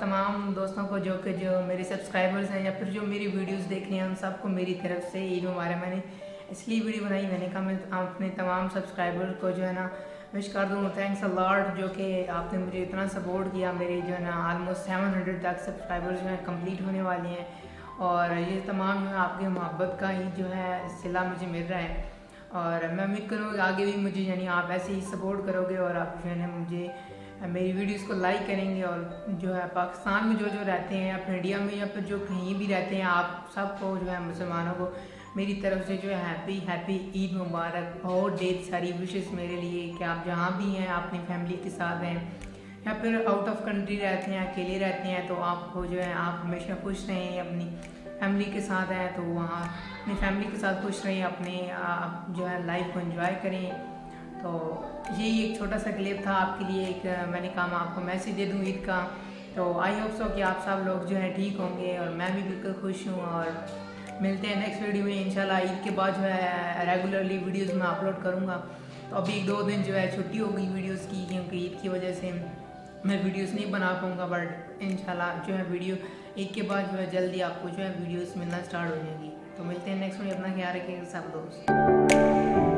तमाम दोस्तों को जो मेरे सब्सक्राइबर्स हैं या फिर जो मेरी वीडियोस देख रहे हैं उन सबको मेरी तरफ से ईद मुबारक। मैंने इसलिए वीडियो बनाई, मैंने कहा मैं अपने तमाम सब्सक्राइबर को जो है ना विश कर दूँ। थैंक्स अ लॉट जो कि आपने मुझे इतना सपोर्ट किया। मेरे जो है ना ऑलमोस्ट 700 तक सब्सक्राइबर्स जो हैं कंप्लीट होने वाले हैं और ये तमाम जो है आपकी मोहब्बत का ही जो है सिला मुझे मिल रहा है। और मैं उम्मीद करूँगा आगे भी मुझे यानी आप ऐसे ही सपोर्ट करोगे और आप जो है ना मुझे मेरी वीडियोस को लाइक करेंगे। और जो है पाकिस्तान में जो रहते हैं या फिर इंडिया में या फिर जो कहीं भी रहते हैं, आप सबको जो है मुसलमानों को मेरी तरफ से जो है हैप्पी ईद मुबारक। बहुत ढेर सारी विशेस मेरे लिए कि आप जहाँ भी हैं अपनी फैमिली के साथ हैं या फिर आउट ऑफ कंट्री रहते हैं, अकेले रहते हैं, तो आपको जो है आप हमेशा खुश रहें। अपनी फैमिली के साथ हैं तो वहाँ अपनी फैमिली के साथ खुश रहें, अपने आप जो है लाइफ को एंजॉय करें। तो यही एक छोटा सा क्लिप था आपके लिए। एक मैंने कहा आपको मैसेज दे दूँ ईद का। तो आई होप सो कि आप सब लोग जो है ठीक होंगे और मैं भी बिल्कुल खुश हूँ। और मिलते हैं नेक्स्ट वीडियो में इंशाल्लाह। ईद के बाद जो है रेगुलरली वीडियोस मैं अपलोड करूँगा। तो अभी 1-2 दिन जो है छुट्टी हो गई वीडियोस की, क्योंकि ईद की वजह से मैं वीडियोस नहीं बना पाऊँगा। बट इंशाल्लाह जो है वीडियो ईद के बाद जो है जल्दी आपको जो है वीडियोस मिलना स्टार्ट हो जाएगी। तो मिलते हैं नेक्स्ट वीडियो। अपना ख्याल रखिएगा सब दोस्त।